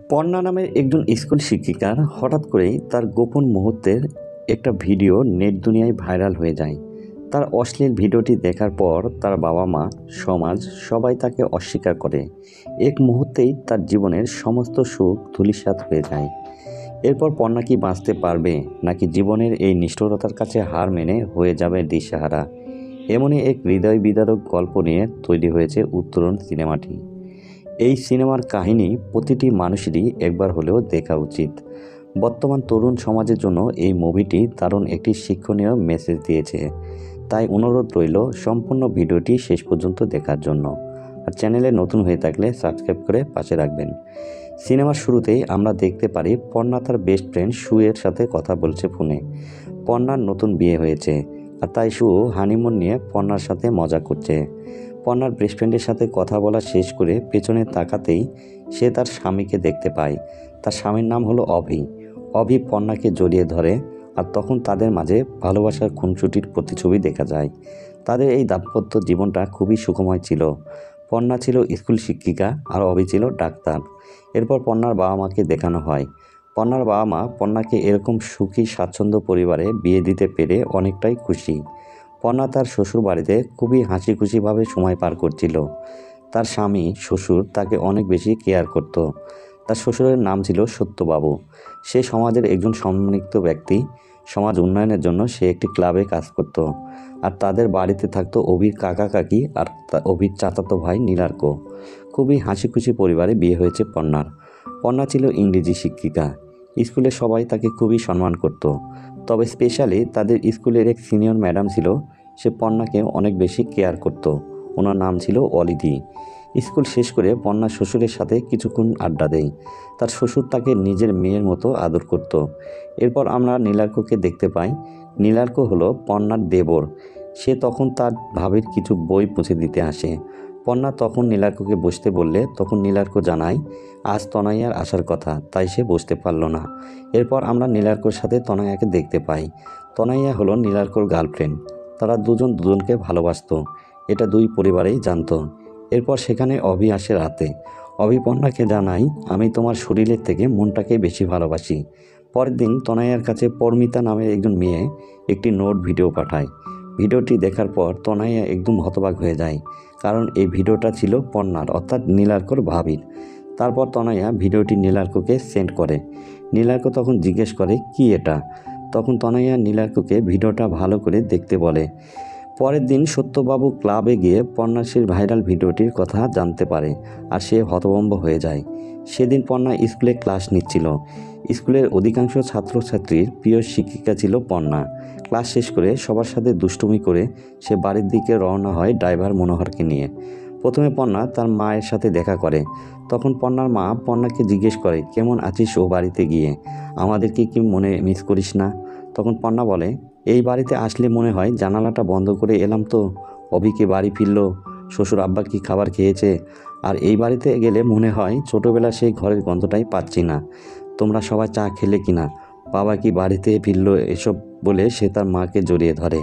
পর্ণা নামের একজন স্কুল শিক্ষিকার হঠাৎ করেই তার গোপন মুহূর্তের একটা ভিডিও নেট দুনিয়ায় ভাইরাল হয়ে যায়। তার অশ্লীল ভিডিওটি দেখার পর তার বাবা মা, সমাজ সবাই তাকে অস্বীকার করে। এক মুহূর্তেই তার জীবনের সমস্ত সুখ ধূলিসাৎ হয়ে যায়। এরপর পর্ণা কি বাঁচতে পারবে, নাকি জীবনের এই নিষ্ঠুরতার কাছে হার মেনে হয়ে যাবে দিশেহারা? এমনই এক হৃদয় বিদারক গল্প নিয়ে তৈরি হয়েছে উত্তরণ সিনেমাটি। এই সিনেমার কাহিনী প্রতিটি মানুষেরই একবার হলেও দেখা উচিত। বর্তমান তরুণ সমাজের জন্য এই মুভিটি দারুণ একটি শিক্ষণীয় মেসেজ দিয়েছে। তাই অনুরোধ রইল সম্পূর্ণ ভিডিওটি শেষ পর্যন্ত দেখার জন্য। আর চ্যানেলে নতুন হয়ে থাকলে সাবস্ক্রাইব করে পাশে রাখবেন। সিনেমার শুরুতেই আমরা দেখতে পারি পর্ণা তার বেস্ট ফ্রেন্ড সুয়ের সাথে কথা বলছে ফোনে। পর্ণার নতুন বিয়ে হয়েছে, আর তাই সু হানিমুন নিয়ে পর্ণার সাথে মজা করছে। পর্ণার বেস্ট ফ্রেন্ডের সাথে কথা বলা শেষ করে পেছনে তাকাতেই সে তার স্বামীকে দেখতে পায়। তার স্বামীর নাম হলো অভি। অভি পর্ণাকে জড়িয়ে ধরে, আর তখন তাদের মাঝে ভালোবাসার খুনসুটির প্রতিছবি দেখা যায়। তাদের এই দাম্পত্য জীবনটা খুবই সুখময় ছিল। পর্ণা ছিল স্কুল শিক্ষিকা আর অভি ছিল ডাক্তার। এরপর পর্ণার বাবা মাকে দেখানো হয়। পর্ণার বাবা মা পর্ণাকে এরকম সুখী স্বাচ্ছন্দ্য পরিবারে বিয়ে দিতে পেরে অনেকটাই খুশি। পর্ণা তার শ্বশুর বাড়িতে খুবই হাসি খুশিভাবে সময় পার করছিল। তার স্বামী শ্বশুর তাকে অনেক বেশি কেয়ার করত। তার শ্বশুরের নাম ছিল সত্যবাবু। সে সমাজের একজন সম্মানিত ব্যক্তি। সমাজ উন্নয়নের জন্য সে একটি ক্লাবে কাজ করত। আর তাদের বাড়িতে থাকতো অভির কাকা কাকি আর অভির চাচাতো ভাই নীলার্ক। খুবই হাসি খুশি পরিবারে বিয়ে হয়েছে পর্ণার। পর্ণা ছিল ইংরেজি শিক্ষিকা। স্কুলে সবাই তাকে খুবই সম্মান করত। তবে স্পেশালি তাদের স্কুলের এক সিনিয়র ম্যাডাম ছিল, সে পর্ণাকে অনেক বেশি কেয়ার করত। ওনার নাম ছিল অলিদি। স্কুল শেষ করে পর্ণা শ্বশুরের সাথে কিছুক্ষণ আড্ডা দেয়। তার শ্বশুর তাকে নিজের মেয়ের মতো আদর করত। এরপর আমরা নীলার্ককে দেখতে পাই। নীলার্ক হলো পর্ণার দেবর। সে তখন তার ভাবির কিছু বই মুছে দিতে আসে। পর্ণা তখন নীলার্ককে বসতে বললে তখন নীলার্ক জানায় আজ তনয়ার আসার কথা, তাই সে বসতে পারল না। এরপর আমরা নীলার্কর সাথে তনয়াকে দেখতে পাই। তনয়া হলো নীলার্কর গার্লফ্রেন্ড। তারা দুজন দুজনকে ভালোবাসতো, এটা দুই পরিবারেই জানতো। এরপর সেখানে অভি আসে রাতে। অভি পর্ণাকে জানায় আমি তোমার শরীরের থেকে মনটাকে বেশি ভালোবাসি। পরের দিন তনয়ার কাছে পরমিতা নামের একজন মেয়ে একটি নোট ভিডিও পাঠায়। ভিডিওটি দেখার পর তনয়া একদম হতবাক হয়ে যায়, কারণ এই ভিডিওটা ছিল পর্ণার অর্থাৎ নীলার্কর ভাবির। তারপর তনয়া ভিডিওটি নীলার্ককে সেন্ড করে। নীলার্ক তখন জিজ্ঞেস করে কি এটা। তখন তনয়া নীলার্ককে ভিডিওটা ভালো করে দেখতে বলে। পরের দিন সত্যবাবু ক্লাবে গিয়ে পর্ণার সেই ভাইরাল ভিডিওটির কথা জানতে পারে, আর সে হতভম্ব হয়ে যায়। সেদিন পর্ণা স্কুলে ক্লাস নিচ্ছিল। স্কুলের অধিকাংশ ছাত্রছাত্রীর প্রিয় শিক্ষিকা ছিল পর্ণা। ক্লাস শেষ করে সবার সাথে দুষ্টুমি করে সে বাড়ির দিকে রওনা হয় ড্রাইভার মনোহরকে নিয়ে। প্রথমে পর্ণা তার মায়ের সাথে দেখা করে। তখন পর্ণার মা পর্ণাকে জিজ্ঞেস করে কেমন আছিস ও বাড়িতে গিয়ে, আমাদেরকে কি মনে মিস করিস না? তখন পর্ণা বলে এই বাড়িতে আসলে মনে হয় জানালাটা বন্ধ করে এলাম তো, অভিকে বাড়ি ফিরলো, শ্বশুর আব্বা কি খাবার খেয়েছে, আর এই বাড়িতে গেলে মনে হয় ছোটোবেলা সেই ঘরের গন্ধটাই পাচ্ছি না, তোমরা সবাই চা খেলে কিনা, বাবা কি বাড়িতে ফিরলো, এসব বলে সে তার মাকে জড়িয়ে ধরে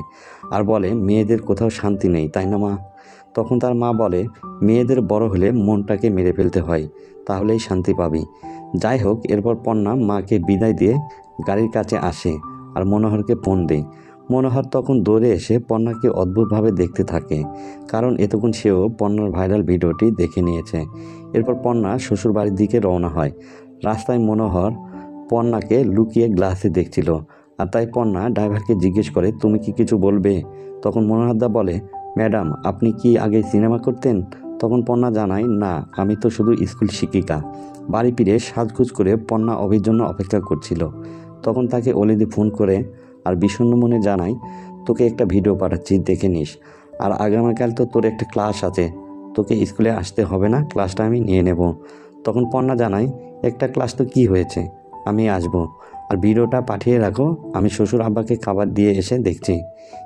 আর বলে মেয়েদের কোথাও শান্তি নেই তাই না মা? তখন তার মা বলে মেয়েদের বড় হলে মনটাকে মেরে ফেলতে হয়, তাহলেই শান্তি পাবি। যাই হোক, এরপর পর্ণা মাকে বিদায় দিয়ে গাড়ির কাছে আসে আর মনোহরকে ফোন দেয়। মনোহর তখন দৌড়ে এসে পর্ণাকে অদ্ভুতভাবে দেখতে থাকে, কারণ এতক্ষণ সেও পর্ণার ভাইরাল ভিডিওটি দেখে নিয়েছে। এরপর পর্ণা শ্বশুর বাড়ির দিকে রওনা হয়। রাস্তায় মনোহর পর্ণাকে লুকিয়ে গ্লাসে দেখছিল, আর তাই পর্ণা ড্রাইভারকে জিজ্ঞেস করে তুমি কি কিছু বলবে? তখন মনোহরদা বলে ম্যাডাম আপনি কি আগে সিনেমা করতেন? তখন পর্ণা জানায় না, আমি তো শুধু স্কুল শিক্ষিকা। বাড়ি ফিরে সাজগুজ করে পর্ণা অভির জন্য অপেক্ষা করছিল। তখন তাকে অলিদি ফোন করে আর বিষণ্ণ মনে জানায় তোকে একটা ভিডিও পাঠাচ্ছি, দেখে নিস, আর আগামীকাল তো তোর একটা ক্লাস আছে, তোকে স্কুলে আসতে হবে না, ক্লাসটা আমি নিয়ে নেব। তখন পর্ণা জানায় একটা ক্লাস তো কী হয়েছে, আমি আসব, আর ভিডিওটা পাঠিয়ে রাখো, আমি শ্বশুর আব্বাকে খাবার দিয়ে এসে দেখছি।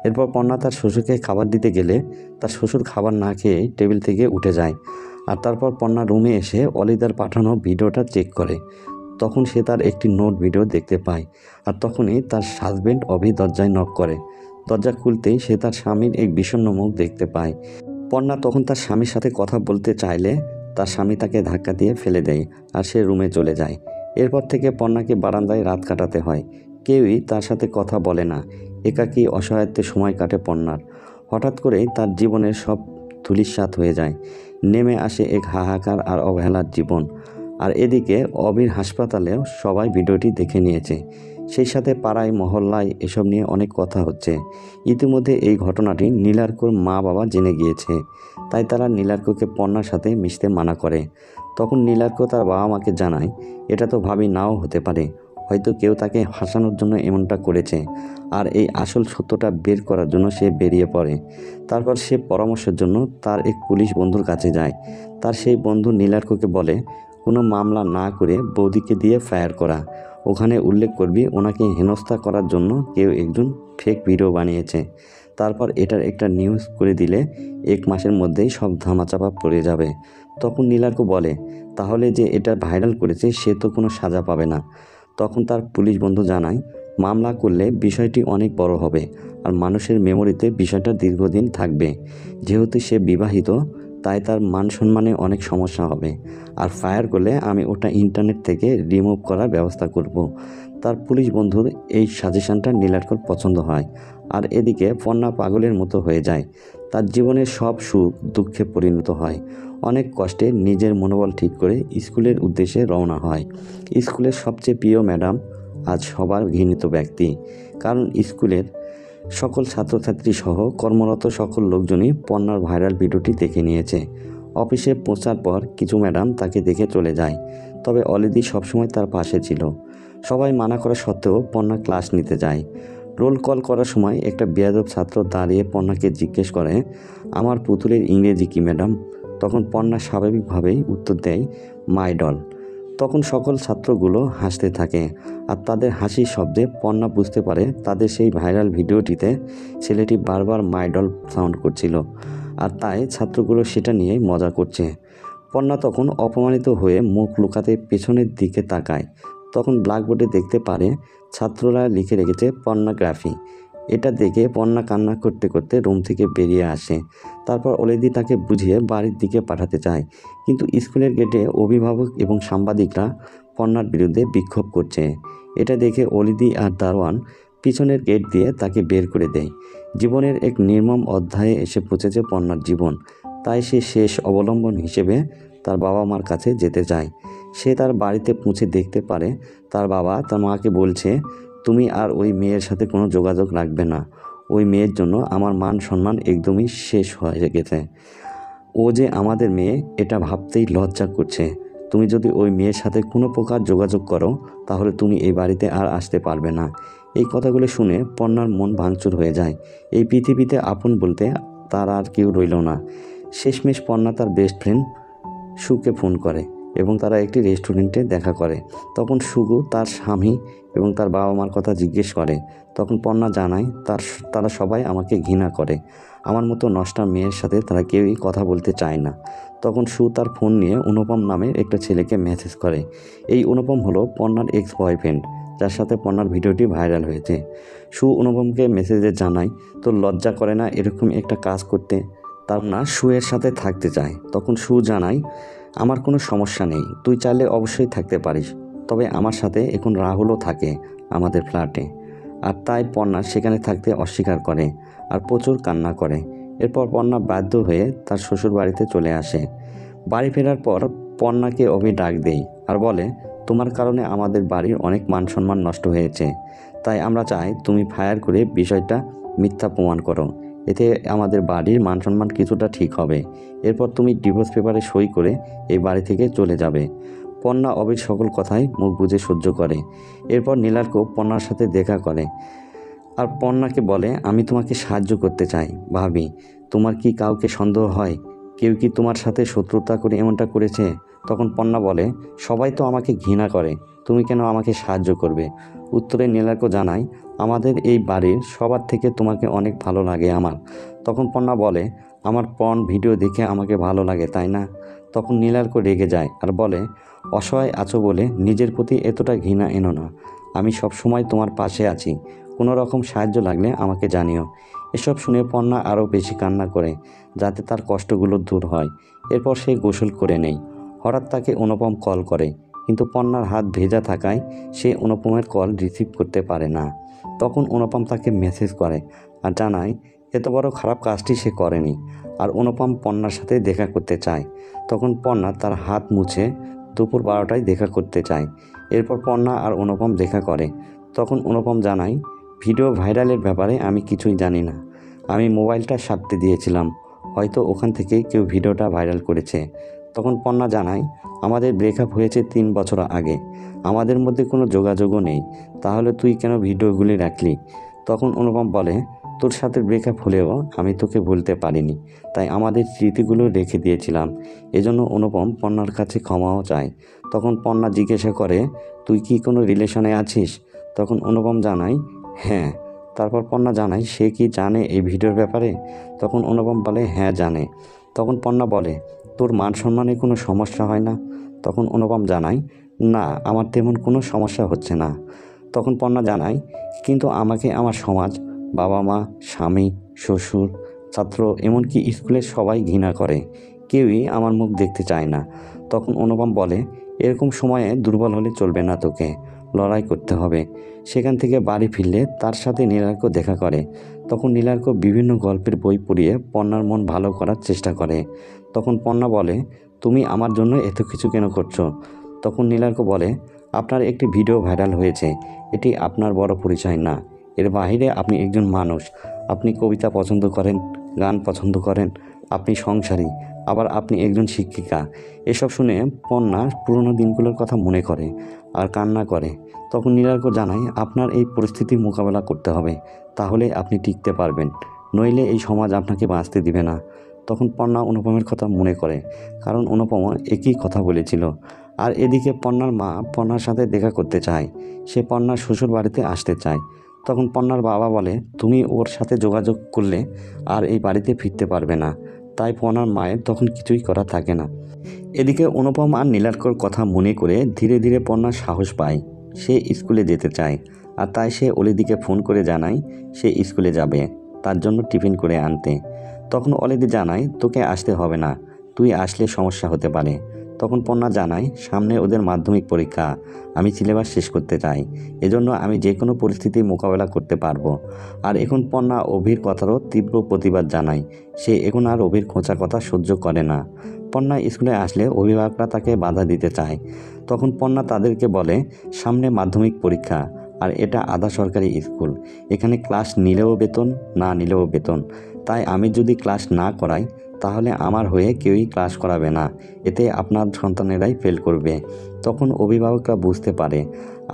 এরপর পর্ণা তার শ্বশুরকে খাবার দিতে গেলে তার শ্বশুর খাবার না খেয়ে টেবিল থেকে উঠে যায়। আর তারপর পর্ণা রুমে এসে অলিদার পাঠানো ভিডিওটা চেক করে। তখন সে তার একটি নোট ভিডিও দেখতে পায়, আর তখনই তার হাজবেন্ড অভি দরজায় নক করে। দরজা খুলতেই সে তার স্বামীর এক বিষণ্ণ মুখ দেখতে পায়। পর্ণা তখন তার স্বামীর সাথে কথা বলতে চাইলে তার স্বামী তাকে ধাক্কা দিয়ে ফেলে দেয় আর সে রুমে চলে যায়। এরপর থেকে পর্ণাকে বারান্দায় রাত কাটাতে হয়। কেউই তার সাথে কথা বলে না। একাকী অসহায়ত্বে সময় কাটে পর্ণার। হঠাৎ করেই তার জীবনের সব ধূলিসাৎ হয়ে যায়। নেমে আসে এক হাহাকার আর অবহেলার জীবন। আর এদিকে অবির হাসপাতালেও সবাই ভিডিওটি দেখে নিয়েছে। সেই সাথে পাড়ায় মহল্লায় এসব নিয়ে অনেক কথা হচ্ছে। ইতিমধ্যে এই ঘটনাটি নীলার্কর মা বাবা জেনে গিয়েছে। তাই তারা নীলার্ককে পর্ণার সাথে মিশতে মানা করে। তখন নীলার্ক তার বাবা মাকে জানায়, এটা তো ভাবি নাও হতে পারে, হয়তো কেউ তাকে হাসানোর জন্য এমনটা করেছে। আর এই আসল সত্যটা বের করার জন্য সে বেরিয়ে পড়ে। তারপর সে পরামর্শের জন্য তার এক পুলিশ বন্ধুর কাছে যায়। তার সেই বন্ধু নীলার্ককে বলে, কোনো মামলা না করে বৌদিকে দিয়ে ফায়ার করা। ওখানে উল্লেখ করবি ওনাকে হেনস্থা করার জন্য কেউ একজন ফেক ভিডিও বানিয়েছে। তারপর এটার একটা নিউজ করে দিলে 1 মাসের মধ্যেই সব ধামাচাপা পড়ে যাবে। তখন নীলার্ক বলে, তাহলে যে এটা ভাইরাল করেছে সে তো কোনো সাজা পাবে না। তখন তার পুলিশ বন্ধু জানায়, মামলা করলে বিষয়টি অনেক বড় হবে আর মানুষের মেমোরিতে বিষয়টা দীর্ঘদিন থাকবে। যেহেতু সে বিবাহিত, তাই তার মান সম্মানে অনেক সমস্যা হবে। আর ফায়ার করলে আমি ওটা ইন্টারনেট থেকে রিমুভ করার ব্যবস্থা করব। তার পুলিশ বন্ধুর এই সাজেশনটা নীলার্কর পছন্দ হয়। আর এদিকে পর্ণা পাগলের মতো হয়ে যায়। তার জীবনের সব সুখ দুঃখে পরিণত হয়। অনেক কষ্টে নিজের মনোবল ঠিক করে স্কুলের উদ্দেশ্যে রওনা হয়। স্কুলের সবচেয়ে প্রিয় ম্যাডাম আজ সবার ঘৃণিত ব্যক্তি। কারণ স্কুলের সকল ছাত্রছাত্রী সহ কর্মরত সকল লোকজনই পর্ণার ভাইরাল ভিডিওটি দেখে নিয়েছে। অফিসে পৌঁছার পর কিছু ম্যাডাম তাকে দেখে চলে যায়। তবে অলিদি সবসময় তার পাশে ছিল। সবাই মানা করা সত্ত্বেও পর্ণা ক্লাস নিতে যায়। রোল কল করার সময় একটা বেয়াদব ছাত্র দাঁড়িয়ে পর্ণাকে জিজ্ঞেস করে, আমার পুতুলের ইংরেজি কি ম্যাডাম? তখন পর্ণা স্বাভাবিকভাবেই উত্তর দেয়, মাই ডল। তখন সকল ছাত্রগুলো হাসতে থাকে। আর তাদের হাসির শব্দে পর্ণা বুঝতে পারে তাদের সেই ভাইরাল ভিডিওটিতে ছেলেটি বারবার মাই ডল সাউন্ড করছিল। আর তাই ছাত্রগুলো সেটা নিয়ে মজা করছে। পর্ণা তখন অপমানিত হয়ে মুখ লুকাতে পেছনের দিকে তাকায়। তখন ব্ল্যাকবোর্ডে দেখতে পারে ছাত্ররা লিখে রেখেছে পর্নোগ্রাফি। এটা দেখে পর্ণা কান্না করতে করতে রুম থেকে বেরিয়ে আসে। তারপর অলিদি তাকে বুঝিয়ে বাড়ির দিকে পাঠাতে চায়। কিন্তু স্কুলের গেটে অভিভাবক এবং সাংবাদিকরা পর্ণার বিরুদ্ধে বিক্ষোভ করছে। এটা দেখে অলিদি আর দারোয়ান পিছনের গেট দিয়ে তাকে বের করে দেয়। জীবনের এক নির্মম অধ্যায়ে এসে পৌঁছেছে পর্ণার জীবন। তাই সে শেষ অবলম্বন হিসেবে তার বাবা মার কাছে যেতে চায়। সে তার বাড়িতে পৌঁছে দেখতে পারে তার বাবা তার মাকে বলছে, তুমি আর ওই মেয়ের সাথে কোনো যোগাযোগ রাখবে না। ওই মেয়ের জন্য আমার মান সম্মান একদমই শেষ হয়ে গেছে। ও যে আমাদের মেয়ে এটা ভাবতেই লজ্জা করছে। তুমি যদি ওই মেয়ের সাথে কোনো প্রকার যোগাযোগ করো তাহলে তুমি এই বাড়িতে আর আসতে পারবে না। এই কথাগুলো শুনে পর্ণার মন ভাঙচুর হয়ে যায়। এই পৃথিবীতে আপন বলতে তার আর কেউ রইল না। শেষমেশ পর্ণা তার বেস্ট ফ্রেন্ড সুকে ফোন করে এবং তারা একটি রেস্টুরেন্টে দেখা করে। তখন সুগু তার স্বামী এবং তার বাবা মার কথা জিজ্ঞেস করে। তখন পর্ণা জানায় তারা সবাই আমাকে ঘৃণা করে। আমার মতো নষ্টা মেয়ের সাথে তারা কেউই কথা বলতে চায় না। তখন সু তার ফোন নিয়ে অনুপম নামের একটা ছেলেকে মেসেজ করে। এই অনুপম হলো পর্ণার এক্স বয়ফ্রেন্ড, যার সাথে পর্ণার ভিডিওটি ভাইরাল হয়েছে। সু অনুপমকে মেসেজে জানায়, তোর লজ্জা করে না এরকম একটা কাজ করতে? তার না সুয়ের সাথে থাকতে চায়। তখন সু জানায়, আমার কোনো সমস্যা নেই, তুই চাইলে অবশ্যই থাকতে পারিস। তবে আমার সাথে এখন রাহুলও থাকে আমাদের ফ্ল্যাটে। আর তাই পর্ণা সেখানে থাকতে অস্বীকার করে আর প্রচুর কান্না করে। এরপর পর্ণা বাধ্য হয়ে তার শ্বশুর বাড়িতে চলে আসে। বাড়ি ফেরার পর পর্ণাকে অভি ডাক দেয় আর বলে, তোমার কারণে আমাদের বাড়ির অনেক মান সম্মান নষ্ট হয়েছে। তাই আমরা চাই তুমি ফায়ার করে বিষয়টা মিথ্যা প্রমাণ করো। এতে আমাদের বাড়ির মান সম্মান কিছুটা ঠিক হবে। এরপর তুমি ডিভোর্স পেপারে সই করে এই বাড়ি থেকে চলে যাবে। পর্ণা অবির সকল কথাই মুখ বুজে সহ্য করে। এরপর নীলার্ক পর্ণার সাথে দেখা করে আর পর্ণাকে বলে, আমি তোমাকে সাহায্য করতে চাই ভাবি। তোমার কি কাউকে সন্দেহ হয়? কেউ কি তোমার সাথে শত্রুতা করে এমনটা করেছে? তখন পর্ণা বলে, সবাই তো আমাকে ঘৃণা করে, তুমি কেন আমাকে সাহায্য করবে? উত্তরে নীলার্ক জানায়, আমাদের এই বাড়ির সবার থেকে তোমাকে অনেক ভালো লাগে আমার। তখন পর্ণা বলে, আমার পর্ন ভিডিও দেখে আমাকে ভালো লাগে তাই না? তখন নীলার্ক রেগে যায় আর বলে, অসহায় আছো বলে নিজের প্রতি এতটা ঘৃণা এনো না। আমি সব সময় তোমার পাশে আছি, কোনো রকম সাহায্য লাগলে আমাকে জানিও। এসব শুনে পর্ণা আরও বেশি কান্না করে যাতে তার কষ্টগুলো দূর হয়। এরপর সে গোসল করে নেয়। হঠাৎ তাকে অনুপম কল করে, কিন্তু পর্ণার হাত ভেজা থাকায় সে অনুপমের কল রিসিভ করতে পারে না। তখন অনুপম তাকে মেসেজ করে আর জানায় এত বড় খারাপ কাজটি সে করেনি, আর অনুপম পর্ণার সাথে দেখা করতে চায়। তখন পর্ণা তার হাত মুছে দুপুর 12টায় দেখা করতে চায়। এরপর পর্ণা আর অনুপম দেখা করে। তখন অনুপম জানায়, ভিডিও ভাইরালের ব্যাপারে আমি কিছুই জানি না, আমি মোবাইলটা সারতে দিয়েছিলাম, হয়তো ওখান থেকেই কেউ ভিডিওটা ভাইরাল করেছে। তখন পর্ণা জানায়, আমাদের ব্রেকআপ হয়েছে 3 বছর আগে, আমাদের মধ্যে কোনো যোগাযোগও নেই, তাহলে তুই কেন ভিডিওগুলি রাখলি? তখন অনুপম বলে, তোর সাথে ব্রেকআপ হলেও আমি তোকে ভুলতে পারিনি, তাই আমাদের স্মৃতিগুলো রেখে দিয়েছিলাম। এজন্য অনুপম পর্ণার কাছে ক্ষমাও চায়। তখন পর্ণা জিজ্ঞাসা করে, তুই কি কোনো রিলেশনে আছিস? তখন অনুপম জানায়, হ্যাঁ। তারপর পর্ণা জানায়, সে কি জানে এই ভিডিওর ব্যাপারে? তখন অনুপম বলে, হ্যাঁ জানে। তখন পর্ণা বলে, তোর মান সম্মানে কোনো সমস্যা হয় না? তখন অনুপম জানায়, না, আমার তেমন কোনো সমস্যা হচ্ছে না। তখন পর্ণা জানায়, কিন্তু আমাকে আমার সমাজ, বাবা মা, স্বামী, শ্বশুর, ছাত্র, এমনকি স্কুলের সবাই ঘৃণা করে, কেউই আমার মুখ দেখতে চায় না। তখন অনুপম বলে, এরকম সময়ে দুর্বল হলে চলবে না, তোকে লড়াই করতে হবে। সেখান থেকে বাড়ি ফিরলে তার সাথে নীলার্ক দেখা করে। তখন নীলার্ক বিভিন্ন গল্পের বই পড়িয়ে পর্ণার মন ভালো করার চেষ্টা করে। তখন পর্ণা বলে, তুমি আমার জন্য এত কিছু কেন করছো? তখন নীলার্ক বলে, আপনার একটি ভিডিও ভাইরাল হয়েছে, এটি আপনার বড় পরিচয় না, এর বাইরে আপনি একজন মানুষ, আপনি কবিতা পছন্দ করেন, গান পছন্দ করেন, আপনি সংসারী, আবার আপনি একজন শিক্ষিকা। এসব শুনে পর্ণা পুরনো দিনগুলোর কথা মনে করে আর কান্না করে। তখন নীলার্ক জানায়, আপনার এই পরিস্থিতি মোকাবেলা করতে হবে, তাহলে আপনি টিকতে পারবেন, নইলে এই সমাজ আপনাকে বাঁচতে দিবে না। তখন পর্ণা অনুপমের কথা মনে করে, কারণ অনুপম একই কথা বলেছিল। আর এদিকে পর্ণার মা পর্ণার সাথে দেখা করতে চায়, সে পর্ণার শ্বশুর বাড়িতে আসতে চায়। তখন পর্ণার বাবা বলে, তুমি ওর সাথে যোগাযোগ করলে আর এই বাড়িতে ফিরতে পারবে না। তাই পর্ণার মায়ের তখন কিছুই করা থাকে না। এদিকে অনুপম আর নীলার্কর কথা মনে করে ধীরে ধীরে পর্ণার সাহস পায়, সে স্কুলে যেতে চায়। আর তাই সে অলিদিকে ফোন করে জানায় সে স্কুলে যাবে, তার জন্য টিফিন করে আনতে। তখন অলিদি জানায়, তোকে আসতে হবে না, তুই আসলে সমস্যা হতে পারে। তখন পর্ণা জানায়, সামনে ওদের মাধ্যমিক পরীক্ষা, আমি সিলেবাস শেষ করতে চাই, এজন্য আমি যে কোনো পরিস্থিতি মোকাবেলা করতে পারবো। আর এখন পর্ণা অভির কথারও তীব্র প্রতিবাদ জানায়, সে এখন আর অভির খোঁচা কথা সহ্য করে না। পর্ণা স্কুলে আসলে অভিভাবকরা তাকে বাধা দিতে চায়। তখন পর্ণা তাদেরকে বলে, সামনে মাধ্যমিক পরীক্ষা, আর এটা আধা সরকারি স্কুল, এখানে ক্লাস নিলেও বেতন, না নিলেও বেতন, তাই আমি যদি ক্লাস না করাই তাহলে আমার হয়ে কেউই ক্লাস করাবে না, এতে আপনার সন্তানেরাই ফেল করবে। তখন অভিভাবকরা বুঝতে পারে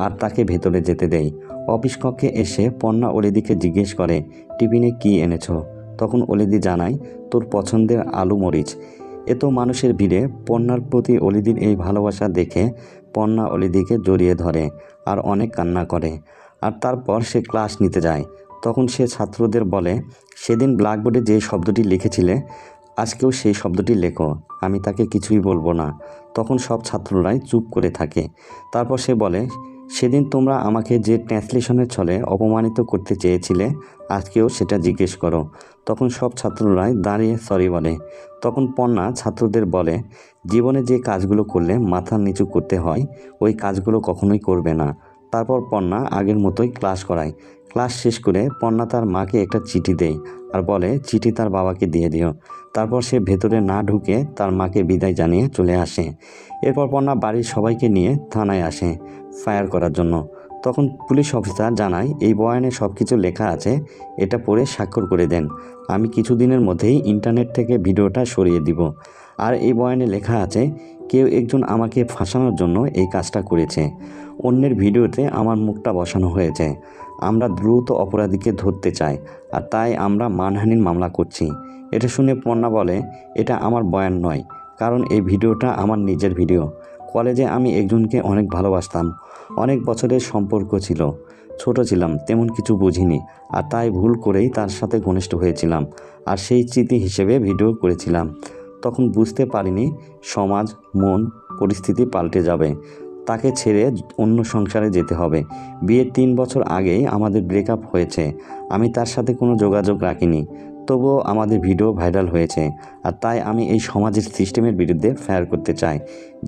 আর তাকে ভেতরে যেতে দেয়। অফিস কক্ষে এসে পর্ণা অলিদিকে জিজ্ঞেস করে, টিফিনে কি এনেছো? তখন অলিদি জানায়, তোর পছন্দের আলু মরিচ। এত মানুষের ভিড়ে পর্ণার প্রতি অলিদির এই ভালোবাসা দেখে পর্ণা অলিদিকে জড়িয়ে ধরে আর অনেক কান্না করে। আর তারপর সে ক্লাস নিতে যায়। তখন সে ছাত্রদের বলে, সেদিন ব্ল্যাকবোর্ডে যে শব্দটি লিখেছিলে আজকেও সেই শব্দটি লেখো, আমি তাকে কিছুই বলবো না। তখন সব ছাত্ররাই চুপ করে থাকে। তারপর সে বলে, সেদিন তোমরা আমাকে যে ট্রান্সলেশনের ছলে অপমানিত করতে চেয়েছিলে আজকেও সেটা জিজ্ঞেস করো। তখন সব ছাত্ররাই দাঁড়িয়ে সরি বলে। তখন পর্ণা ছাত্রদের বলে, জীবনে যে কাজগুলো করলে মাথা নিচু করতে হয় ওই কাজগুলো কখনোই করবে না। তারপর পর্ণা আগের মতোই ক্লাস করায়। ক্লাস শেষ করে পর্ণা তার মাকে একটা চিঠি দেয় আর বলে, চিঠি তার বাবাকে দিয়ে দিও। তারপর সে ভেতরে না ঢুকে তার মাকে বিদায় জানিয়ে চলে আসে। এরপর পর্ণা বাড়ির সবাইকে নিয়ে থানায় আসে ফায়ার করার জন্য। তখন পুলিশ অফিসার জানায়, এই বয়ানে সব কিছু লেখা আছে, এটা পড়ে স্বাক্ষর করে দেন, আমি কিছুদিনের মধ্যেই ইন্টারনেট থেকে ভিডিওটা সরিয়ে দিব। আর এই বয়ানে লেখা আছে, কেউ একজন আমাকে ফাঁসানোর জন্য এই কাজটা করেছে, অন্যের ভিডিওতে আমার মুখটা বসানো হয়েছে, আমরা দ্রুত অপরাধীকে ধরতে চাই আর তাই আমরা মানহানির মামলা করছি। এটা শুনে পর্ণা বলে, এটা আমার বয়ান নয়, কারণ এই ভিডিওটা আমার নিজের ভিডিও। কলেজে আমি একজনকে অনেক ভালোবাসতাম, অনেক বছরের সম্পর্ক ছিল, ছোট ছিলাম, তেমন কিছু বুঝিনি, আর তাই ভুল করেই তার সাথে ঘনিষ্ঠ হয়েছিলাম আর সেই স্মৃতি হিসেবে ভিডিও করেছিলাম। তখন বুঝতে পারিনি সমাজ, মন, পরিস্থিতি পাল্টে যাবে, তাকে ছেড়ে অন্য সংসারে যেতে হবে। বিয়ের 3 বছর আগেই আমাদের ব্রেকআপ হয়েছে, আমি তার সাথে কোনো যোগাযোগ রাখিনি। তবুও আমাদের ভিডিও ভাইরাল হয়েছে। আর তাই আমি এই সমাজের সিস্টেমের বিরুদ্ধে ফায়ার করতে চাই,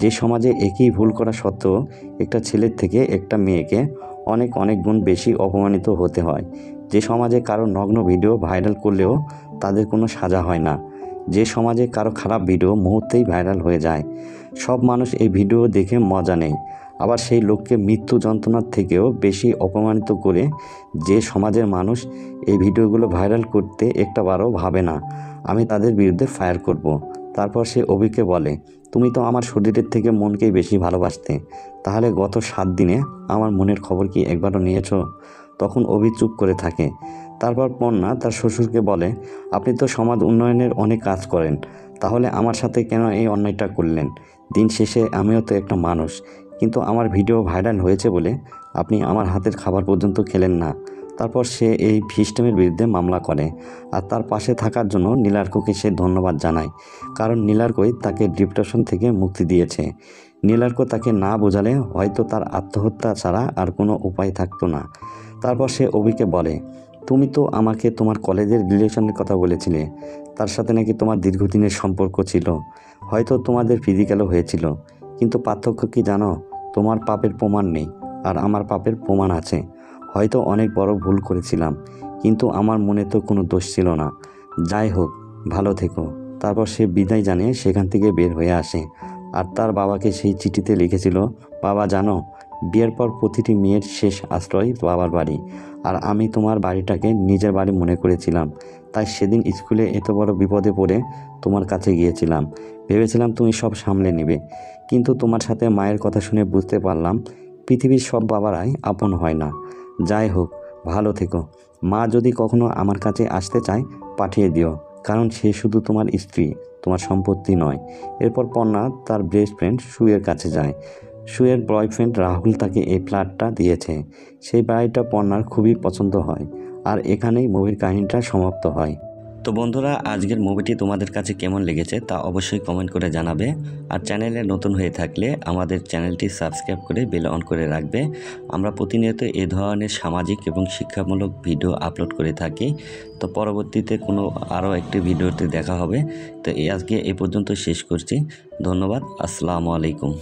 যে সমাজে একই ভুল করা সত্ত্বেও একটা ছেলের থেকে একটা মেয়েকে অনেক অনেক গুণ বেশি অপমানিত হতে হয়। যে সমাজে কারো নগ্ন ভিডিও ভাইরাল করলেও তাদের কোনো সাজা হয় না। যে সমাজে কারো খারাপ ভিডিও মুহূর্তেই ভাইরাল হয়ে যায়। সব মানুষ এই ভিডিও দেখে মজা নেয়, আবার সেই লোককে মৃত্যু যন্ত্রণার থেকেও বেশি অপমানিত করে। যে সমাজের মানুষ এই ভিডিওগুলো ভাইরাল করতে একটাবারও ভাবে না, আমি তাদের বিরুদ্ধে ফায়ার করব। তারপর সে অভিকে বলে, তুমি তো আমার শরীরের থেকে মনকেই বেশি ভালোবাসতে, তাহলে গত 7 দিনে আমার মনের খবর কি একবারও নিয়েছো? তখন অভি চুপ করে থাকে। তারপর পর্ণা তার শ্বশুরকে বলে, আপনি তো সমাজ উন্নয়নের অনেক কাজ করেন, তাহলে আমার সাথে কেন এই অন্যায়টা করলেন? দিন শেষে আমিও তো একটা মানুষ, কিন্তু আমার ভিডিও ভাইরাল হয়েছে বলে আপনি আমার হাতের খাবার পর্যন্ত খেলেন না। তারপর সে এই সিস্টেমের বিরুদ্ধে মামলা করে। আর তার পাশে থাকার জন্য নীলার্ককে সে ধন্যবাদ জানায়, কারণ নীলার্কই তাকে ডিপ্রেশন থেকে মুক্তি দিয়েছে। নীলার্ক তাকে না বোঝালে হয়তো তার আত্মহত্যা ছাড়া আর কোনো উপায় থাকতো না। তারপর সে অভিকে বলে, তুমি তো আমাকে তোমার কলেজের রিলেশনের কথা বলেছিলে, তার সাথে নাকি তোমার দীর্ঘদিনের সম্পর্ক ছিল, হয়তো তোমাদের ফিজিক্যালও হয়েছিল, কিন্তু পার্থক্য কি জানো? তোমার পাপের প্রমাণ নেই, আর আমার পাপের প্রমাণ আছে। হয়তো অনেক বড় ভুল করেছিলাম, কিন্তু আমার মনে তো কোনো দোষ ছিল না। যাই হোক, ভালো থেকো। তারপর সে বিদায় জানিয়ে সেখান থেকে বের হয়ে আসে। আর তার বাবাকে সেই চিঠিতে লিখেছিল, বাবা জানো, বিয়ের পর প্রতিটি মেয়ের শেষ আশ্রয় বাবার বাড়ি, আর আমি তোমার বাড়িটাকে নিজের বাড়ি মনে করেছিলাম। তাই সেদিন স্কুলে এত বড় বিপদে পড়ে তোমার কাছে গিয়েছিলাম, ভেবেছিলাম তুমি সব সামলে নেবে। কিন্তু তোমার সাথে মায়ের কথা শুনে বুঝতে পারলাম পৃথিবীর সব বাবারাই আপন হয় না। যাই হোক, ভালো থেকো। মা যদি কখনো আমার কাছে আসতে চায় পাঠিয়ে দিও, কারণ সে শুধু তোমার স্ত্রী, তোমার সম্পত্তি নয়। এরপর পর্ণা তার বেস্ট ফ্রেন্ড সুয়ের কাছে যায়। সুয়ের বয়ফ্রেন্ড রাহুল তাকে এই ফ্ল্যাটটা দিয়েছে। সেই বাড়িটা পর্ণার খুবই পছন্দ হয়। আর এখানেই মুভির কাহিনীটা সমাপ্ত হয়। তো বন্ধুরা, আজকের মুভিটি তোমাদের কাছে কেমন লেগেছে তা অবশ্যই কমেন্ট করে জানাবে। আর চ্যানেলে নতুন হয়ে থাকলে আমাদের চ্যানেলটি সাবস্ক্রাইব করে বেল অন করে রাখবে। আমরা প্রতিনিয়ত এ ধরনের সামাজিক এবং শিক্ষামূলক ভিডিও আপলোড করে থাকি। তো পরবর্তীতে কোনো আরও একটি ভিডিওতে দেখা হবে। তো আজকে এ পর্যন্ত শেষ করছি। ধন্যবাদ। আসসালামু আলাইকুম।